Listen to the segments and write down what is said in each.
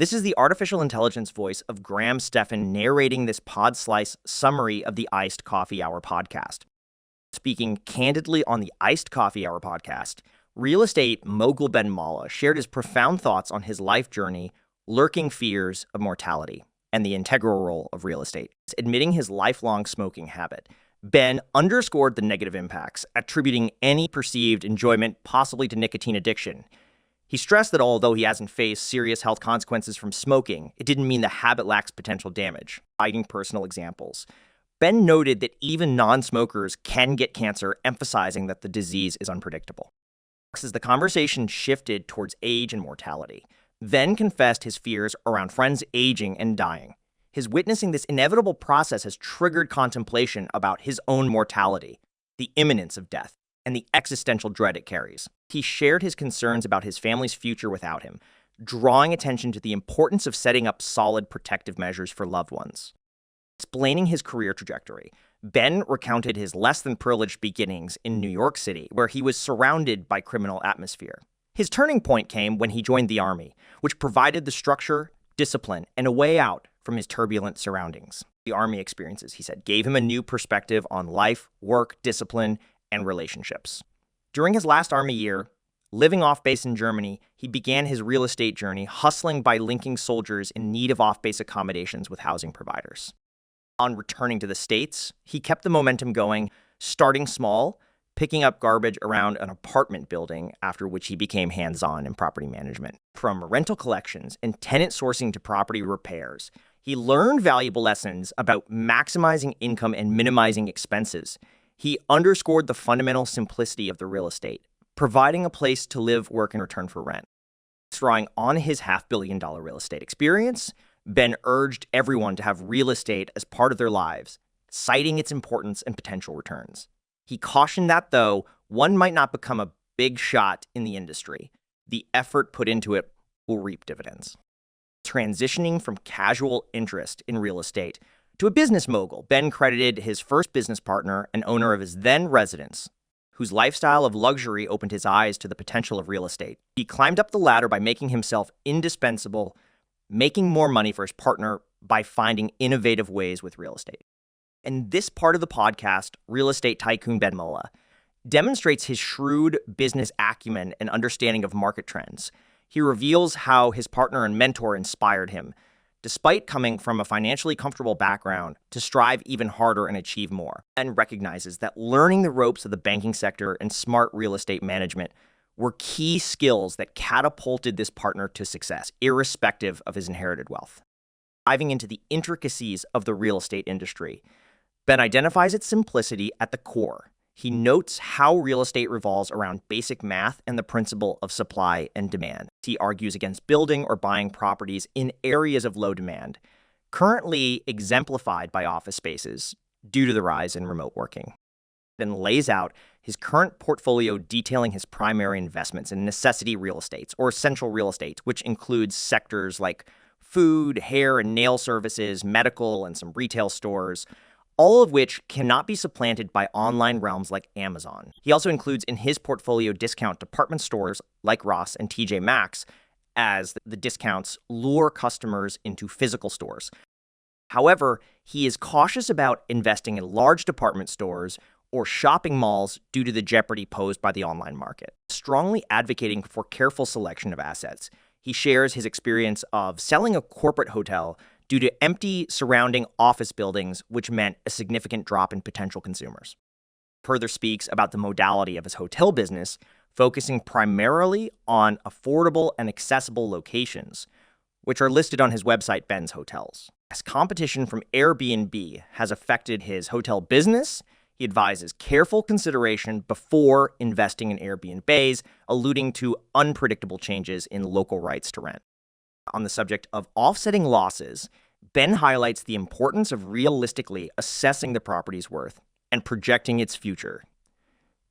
This is the artificial intelligence voice of Graham Stephan narrating this pod slice summary of the Iced Coffee Hour podcast. Speaking candidly on the Iced Coffee Hour podcast, real estate mogul Ben Mallah shared his profound thoughts on his life journey, lurking fears of mortality, and the integral role of real estate. Admitting his lifelong smoking habit, Ben underscored the negative impacts, attributing any perceived enjoyment possibly to nicotine addiction. He stressed that although he hasn't faced serious health consequences from smoking, it didn't mean the habit lacks potential damage, citing personal examples. Ben noted that even non-smokers can get cancer, emphasizing that the disease is unpredictable. As the conversation shifted towards age and mortality, Ben confessed his fears around friends aging and dying. His witnessing this inevitable process has triggered contemplation about his own mortality, the imminence of death, and the existential dread it carries. He shared his concerns about his family's future without him, drawing attention to the importance of setting up solid protective measures for loved ones. Explaining his career trajectory, Ben recounted his less-than-privileged beginnings in New York City, where he was surrounded by criminal atmosphere. His turning point came when he joined the Army, which provided the structure, discipline, and a way out from his turbulent surroundings. The Army experiences, he said, gave him a new perspective on life, work, discipline, and relationships. During his last Army year, living off-base in Germany, he began his real estate journey, hustling by linking soldiers in need of off-base accommodations with housing providers. On returning to the States, he kept the momentum going, starting small, picking up garbage around an apartment building, after which he became hands-on in property management. From rental collections and tenant sourcing to property repairs, he learned valuable lessons about maximizing income and minimizing expenses. He underscored the fundamental simplicity of the real estate, providing a place to live, work, and return for rent. Drawing on his $500 million real estate experience, Ben urged everyone to have real estate as part of their lives, citing its importance and potential returns. He cautioned that, though one might not become a big shot in the industry, the effort put into it will reap dividends. Transitioning from casual interest in real estate to a business mogul, Ben credited his first business partner and owner of his then residence, whose lifestyle of luxury opened his eyes to the potential of real estate. He climbed up the ladder by making himself indispensable, making more money for his partner by finding innovative ways with real estate. And this part of the podcast, Real Estate Tycoon Ben Mallah, demonstrates his shrewd business acumen and understanding of market trends. He reveals how his partner and mentor inspired him, despite coming from a financially comfortable background, to strive even harder and achieve more, and recognizes that learning the ropes of the banking sector and smart real estate management were key skills that catapulted this partner to success, irrespective of his inherited wealth. Diving into the intricacies of the real estate industry, Ben identifies its simplicity at the core. He notes how real estate revolves around basic math and the principle of supply and demand. He argues against building or buying properties in areas of low demand, currently exemplified by office spaces due to the rise in remote working. Then lays out his current portfolio, detailing his primary investments in necessity real estates or essential real estate, which includes sectors like food, hair and nail services, medical, and some retail stores, all of which cannot be supplanted by online realms like Amazon. He also includes in his portfolio discount department stores like Ross and TJ Maxx, as the discounts lure customers into physical stores. However, he is cautious about investing in large department stores or shopping malls due to the jeopardy posed by the online market. Strongly advocating for careful selection of assets, he shares his experience of selling a corporate hotel due to empty surrounding office buildings, which meant a significant drop in potential consumers. Further speaks about the modality of his hotel business, focusing primarily on affordable and accessible locations, which are listed on his website, Ben's Hotels. As competition from Airbnb has affected his hotel business, he advises careful consideration before investing in Airbnbs, alluding to unpredictable changes in local rights to rent. On the subject of offsetting losses, Ben highlights the importance of realistically assessing the property's worth and projecting its future.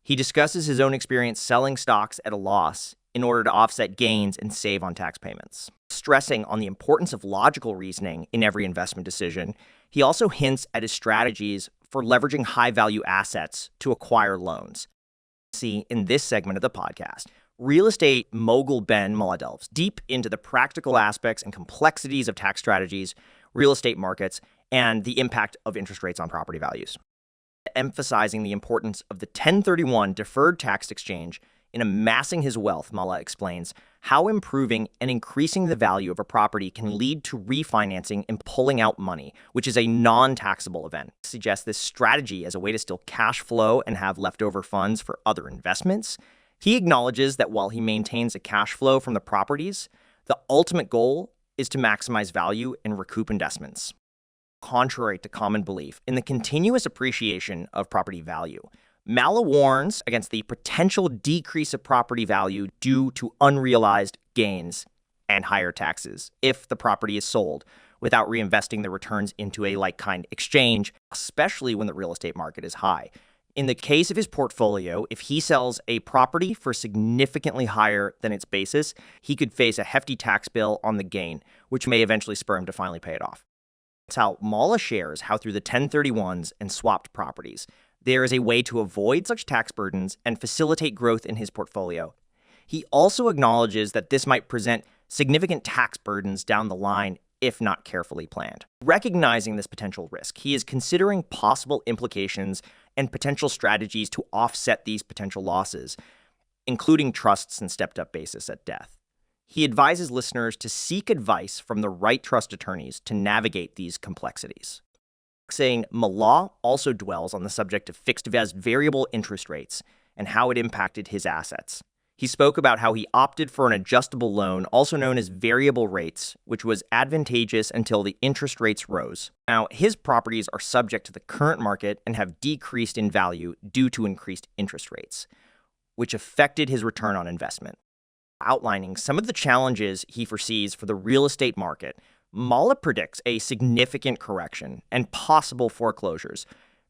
He discusses his own experience selling stocks at a loss in order to offset gains and save on tax payments. Stressing on the importance of logical reasoning in every investment decision, he also hints at his strategies for leveraging high-value assets to acquire loans. See in this segment of the podcast, Real estate mogul Ben Mallah delves deep into the practical aspects and complexities of tax strategies, real estate markets, and the impact of interest rates on property values. Emphasizing the importance of the 1031 deferred tax exchange in amassing his wealth, Mallah explains how improving and increasing the value of a property can lead to refinancing and pulling out money, which is a non-taxable event. He suggests this strategy as a way to still cash flow and have leftover funds for other investments. He acknowledges that while he maintains a cash flow from the properties, the ultimate goal is to maximize value and recoup investments. Contrary to common belief in the continuous appreciation of property value, Mallah warns against the potential decrease of property value due to unrealized gains and higher taxes if the property is sold without reinvesting the returns into a like-kind exchange, especially when the real estate market is high. In the case of his portfolio, if he sells a property for significantly higher than its basis, he could face a hefty tax bill on the gain, which may eventually spur him to finally pay it off. That's how Mallah shares how through the 1031s and swapped properties, there is a way to avoid such tax burdens and facilitate growth in his portfolio. He also acknowledges that this might present significant tax burdens down the line if not carefully planned. Recognizing this potential risk, he is considering possible implications and potential strategies to offset these potential losses, including trusts and stepped-up basis at death. He advises listeners to seek advice from the right trust attorneys to navigate these complexities. Saying Mallah also dwells on the subject of fixed versus variable interest rates and how it impacted his assets. He spoke about how he opted for an adjustable loan, also known as variable rates, which was advantageous until the interest rates rose. Now, his properties are subject to the current market and have decreased in value due to increased interest rates, which affected his return on investment. Outlining some of the challenges he foresees for the real estate market, Mallah predicts a significant correction and possible foreclosures,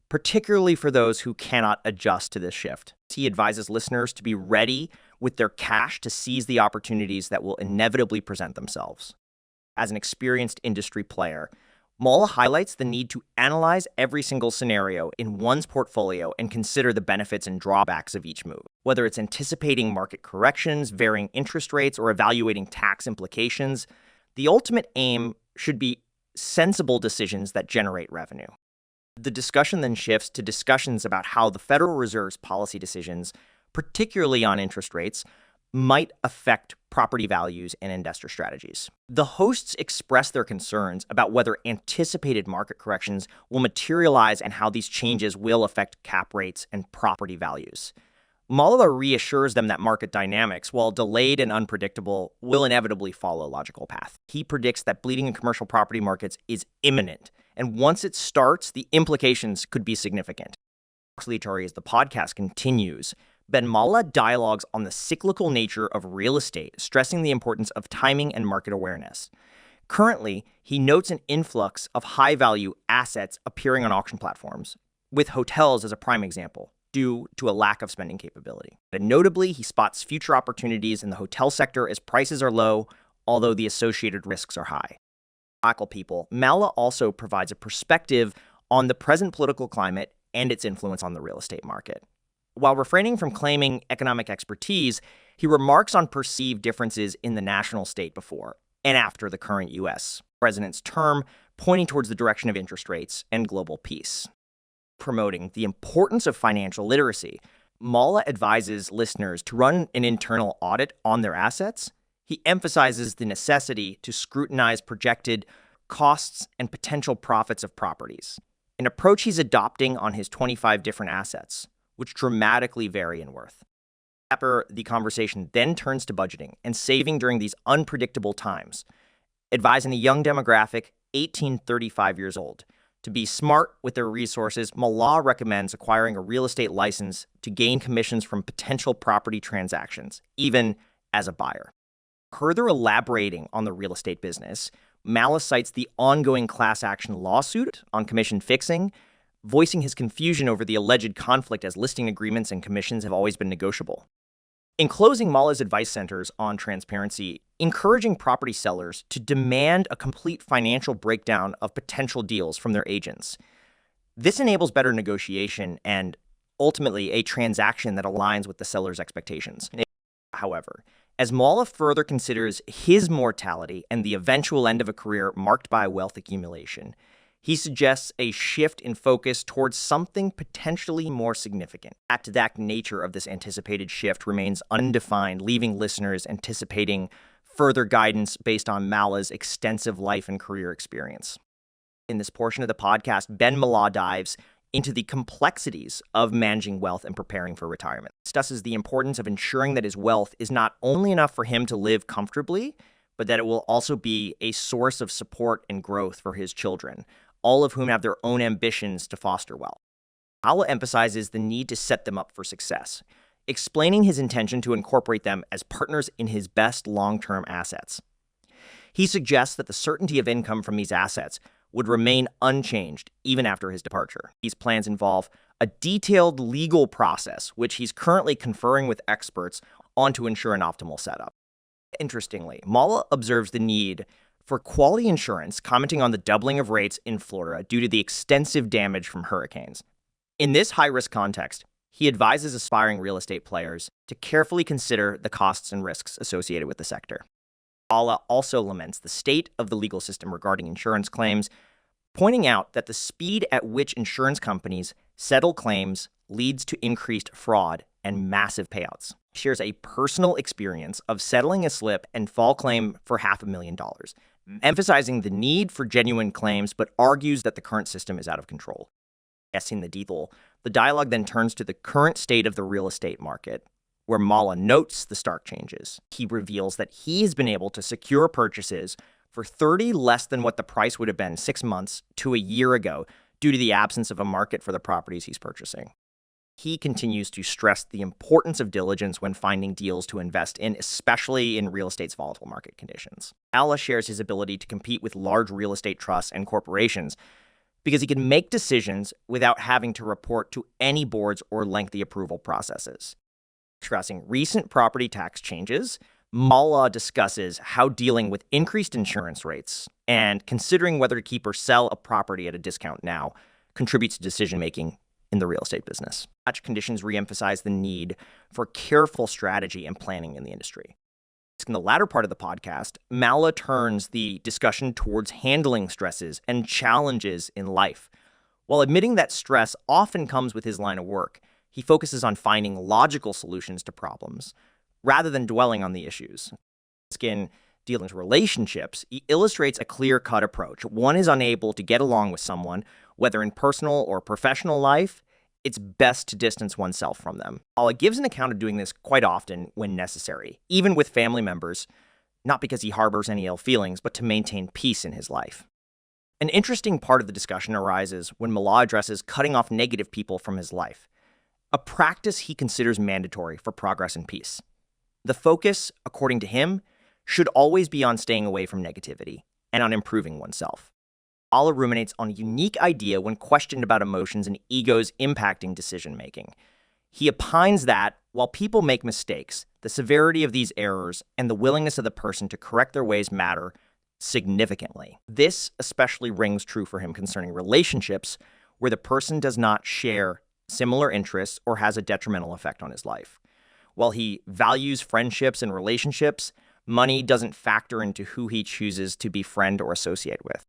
particularly for those who cannot adjust to this shift. He advises listeners to be ready with their cash to seize the opportunities that will inevitably present themselves. As an experienced industry player, Mallah highlights the need to analyze every single scenario in one's portfolio and consider the benefits and drawbacks of each move. Whether it's anticipating market corrections, varying interest rates, or evaluating tax implications, the ultimate aim should be sensible decisions that generate revenue. The discussion then shifts to discussions about how the Federal Reserve's policy decisions, particularly on interest rates, might affect property values and investor strategies. The hosts express their concerns about whether anticipated market corrections will materialize and how these changes will affect cap rates and property values. Mallah reassures them that market dynamics, while delayed and unpredictable, will inevitably follow a logical path. He predicts that bleeding in commercial property markets is imminent, and once it starts, the implications could be significant. As the podcast continues, Ben Mallah dialogues on the cyclical nature of real estate, stressing the importance of timing and market awareness. Currently, he notes an influx of high-value assets appearing on auction platforms, with hotels as a prime example, due to a lack of spending capability. And notably, he spots future opportunities in the hotel sector as prices are low, although the associated risks are high. People, Mallah also provides a perspective on the present political climate and its influence on the real estate market. While refraining from claiming economic expertise, he remarks on perceived differences in the national state before and after the current U.S. president's term, pointing towards the direction of interest rates and global peace. Promoting the importance of financial literacy, Mallah advises listeners to run an internal audit on their assets. He emphasizes the necessity to scrutinize projected costs and potential profits of properties, an approach he's adopting on his 25 different assets, which dramatically vary in worth. After the conversation then turns to budgeting and saving during these unpredictable times, advising the young demographic, 18 to 35 years old, to be smart with their resources. Mallah recommends acquiring a real estate license to gain commissions from potential property transactions, even as a buyer. Further elaborating on the real estate business, Mallah cites the ongoing class action lawsuit on commission fixing, voicing his confusion over the alleged conflict as listing agreements and commissions have always been negotiable. In closing, Mallah's advice centers on transparency, encouraging property sellers to demand a complete financial breakdown of potential deals from their agents. This enables better negotiation and, ultimately, a transaction that aligns with the seller's expectations. However, as Mallah further considers his mortality and the eventual end of a career marked by wealth accumulation, he suggests a shift in focus towards something potentially more significant. The exact nature of this anticipated shift remains undefined, leaving listeners anticipating further guidance based on Mallah's extensive life and career experience. In this portion of the podcast, Ben Mallah dives into the complexities of managing wealth and preparing for retirement. He discusses the importance of ensuring that his wealth is not only enough for him to live comfortably, but that it will also be a source of support and growth for his children, all of whom have their own ambitions to foster wealth. Mallah emphasizes the need to set them up for success, explaining his intention to incorporate them as partners in his best long-term assets. He suggests that the certainty of income from these assets would remain unchanged even after his departure. These plans involve a detailed legal process, which he's currently conferring with experts on to ensure an optimal setup. Interestingly, Mallah observes the need for quality insurance, commenting on the doubling of rates in Florida due to the extensive damage from hurricanes. In this high-risk context, he advises aspiring real estate players to carefully consider the costs and risks associated with the sector. Mallah also laments the state of the legal system regarding insurance claims, pointing out that the speed at which insurance companies settle claims leads to increased fraud and massive payouts. He shares a personal experience of settling a slip and fall claim for $500,000, emphasizing the need for genuine claims, but argues that the current system is out of control. Guessing the detail, the dialogue then turns to the current state of the real estate market, where Mallah notes the stark changes. He reveals that he has been able to secure purchases for 30 less than what the price would have been 6 months to a year ago due to the absence of a market for the properties he's purchasing. He continues to stress the importance of diligence when finding deals to invest in, especially in real estate's volatile market conditions. Mallah shares his ability to compete with large real estate trusts and corporations because he can make decisions without having to report to any boards or lengthy approval processes. Stressing recent property tax changes, Mallah discusses how dealing with increased insurance rates and considering whether to keep or sell a property at a discount now contributes to decision-making in the real estate business. Such conditions reemphasize the need for careful strategy and planning in the industry. In the latter part of the podcast, Mallah turns the discussion towards handling stresses and challenges in life. While admitting that stress often comes with his line of work, he focuses on finding logical solutions to problems rather than dwelling on the issues. In dealing with relationships, he illustrates a clear-cut approach. One is unable to get along with someone, whether in personal or professional life, it's best to distance oneself from them. Mallah gives an account of doing this quite often when necessary, even with family members, not because he harbors any ill feelings, but to maintain peace in his life. An interesting part of the discussion arises when Mallah addresses cutting off negative people from his life, a practice he considers mandatory for progress and peace. The focus, according to him, should always be on staying away from negativity and on improving oneself. Mallah ruminates on a unique idea when questioned about emotions and egos impacting decision-making. He opines that, while people make mistakes, the severity of these errors and the willingness of the person to correct their ways matter significantly. This especially rings true for him concerning relationships where the person does not share similar interests or has a detrimental effect on his life. While he values friendships and relationships, money doesn't factor into who he chooses to befriend or associate with.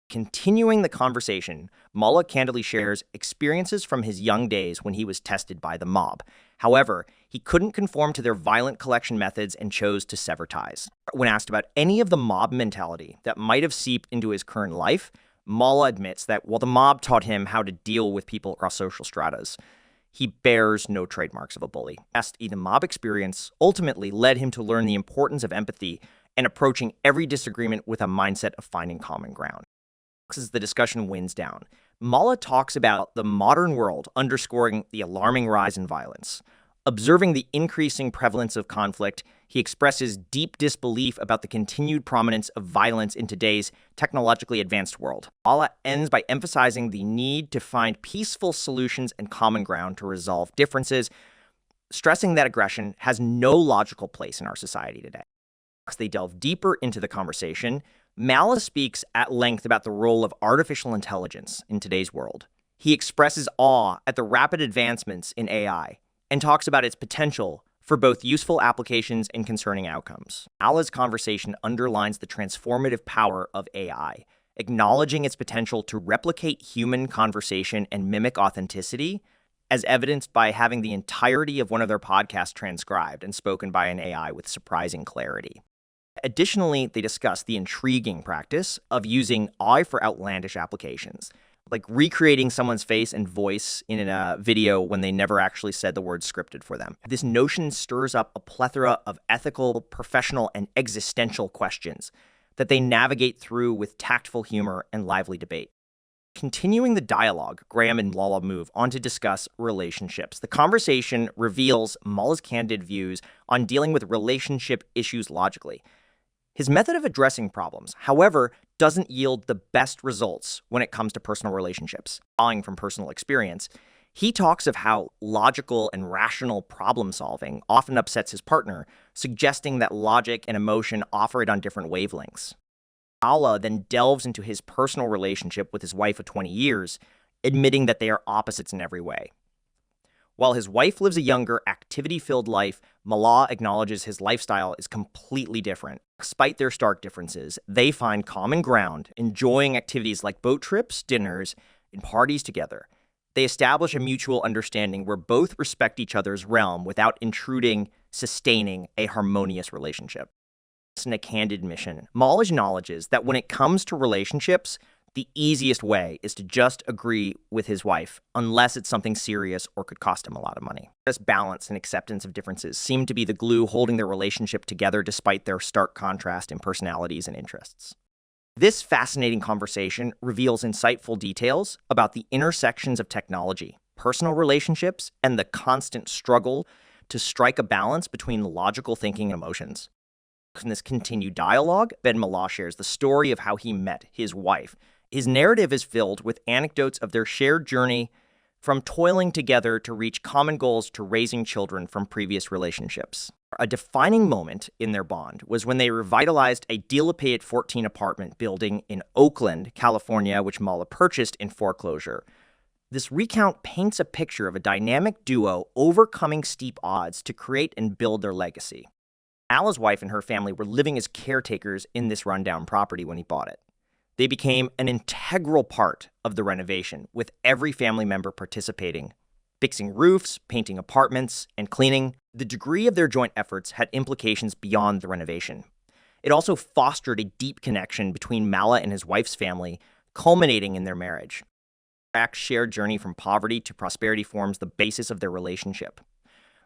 Continuing the conversation, Mallah candidly shares experiences from his young days when he was tested by the mob. However, he couldn't conform to their violent collection methods and chose to sever ties. When asked about any of the mob mentality that might have seeped into his current life, Mallah admits that while the mob taught him how to deal with people across social stratas, he bears no trademarks of a bully. The mob experience ultimately led him to learn the importance of empathy and approaching every disagreement with a mindset of finding common ground. As the discussion winds down, Mallah talks about the modern world underscoring the alarming rise in violence. Observing the increasing prevalence of conflict, he expresses deep disbelief about the continued prominence of violence in today's technologically advanced world. Mallah ends by emphasizing the need to find peaceful solutions and common ground to resolve differences, stressing that aggression has no logical place in our society today. As they delve deeper into the conversation, Mallah speaks at length about the role of artificial intelligence in today's world. He expresses awe at the rapid advancements in AI and talks about its potential for both useful applications and concerning outcomes. Mallah's conversation underlines the transformative power of AI, acknowledging its potential to replicate human conversation and mimic authenticity, as evidenced by having the entirety of one of their podcasts transcribed and spoken by an AI with surprising clarity. Additionally, they discuss the intriguing practice of using AI for outlandish applications, like recreating someone's face and voice in a video when they never actually said the words scripted for them. This notion stirs up a plethora of ethical, professional, and existential questions that they navigate through with tactful humor and lively debate. Continuing the dialogue, Graham and Mallah move on to discuss relationships. The conversation reveals Mallah's candid views on dealing with relationship issues logically. His method of addressing problems, however, doesn't yield the best results when it comes to personal relationships. Drawing from personal experience, he talks of how logical and rational problem solving often upsets his partner, suggesting that logic and emotion operate on different wavelengths. Mallah then delves into his personal relationship with his wife of 20 years, admitting that they are opposites in every way. While his wife lives a younger, activity-filled life, Mallah acknowledges his lifestyle is completely different. Despite their stark differences, they find common ground, enjoying activities like boat trips, dinners, and parties together. They establish a mutual understanding where both respect each other's realm without intruding, sustaining a harmonious relationship. In a candid mission, Mallah acknowledges that when it comes to relationships, the easiest way is to just agree with his wife, unless it's something serious or could cost him a lot of money. This balance and acceptance of differences seem to be the glue holding their relationship together despite their stark contrast in personalities and interests. This fascinating conversation reveals insightful details about the intersections of technology, personal relationships, and the constant struggle to strike a balance between logical thinking and emotions. In this continued dialogue, Ben Mallah shares the story of how he met his wife. His narrative is filled with anecdotes of their shared journey from toiling together to reach common goals to raising children from previous relationships. A defining moment in their bond was when they revitalized a dilapidated 14 apartment building in Oakland, California, which Mallah purchased in foreclosure. This recount paints a picture of a dynamic duo overcoming steep odds to create and build their legacy. Mallah's wife and her family were living as caretakers in this rundown property when he bought it. They became an integral part of the renovation, with every family member participating, fixing roofs, painting apartments, and cleaning. The degree of their joint efforts had implications beyond the renovation. It also fostered a deep connection between Mallah and his wife's family, culminating in their marriage. Their shared journey from poverty to prosperity forms the basis of their relationship.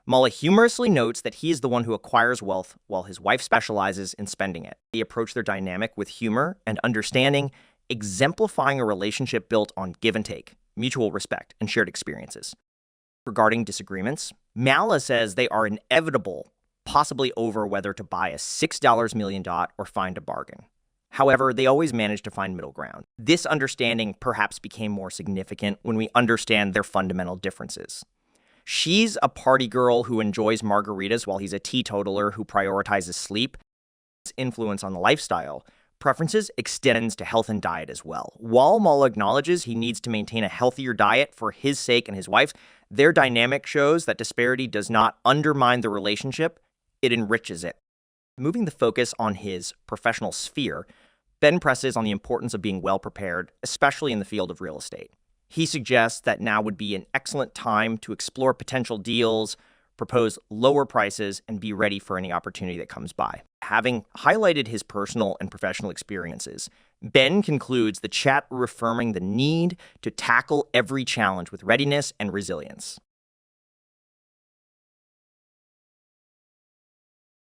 Mallah humorously notes that he is the one who acquires wealth while his wife specializes in spending it. They approach their dynamic with humor and understanding, exemplifying a relationship built on give and take, mutual respect, and shared experiences. Regarding disagreements, Mallah says they are inevitable, possibly over whether to buy a $6 million dot or find a bargain. However, they always manage to find middle ground. This understanding perhaps became more significant when we understand their fundamental differences. She's a party girl who enjoys margaritas while he's a teetotaler who prioritizes sleep. His influence on the lifestyle preferences extends to health and diet as well. While Mallah acknowledges he needs to maintain a healthier diet for his sake and his wife's, their dynamic shows that disparity does not undermine the relationship, it enriches it. Moving the focus on his professional sphere, Ben presses on the importance of being well prepared, especially in the field of real estate. He suggests that now would be an excellent time to explore potential deals, propose lower prices, and be ready for any opportunity that comes by. Having highlighted his personal and professional experiences, Ben concludes the chat reaffirming the need to tackle every challenge with readiness and resilience.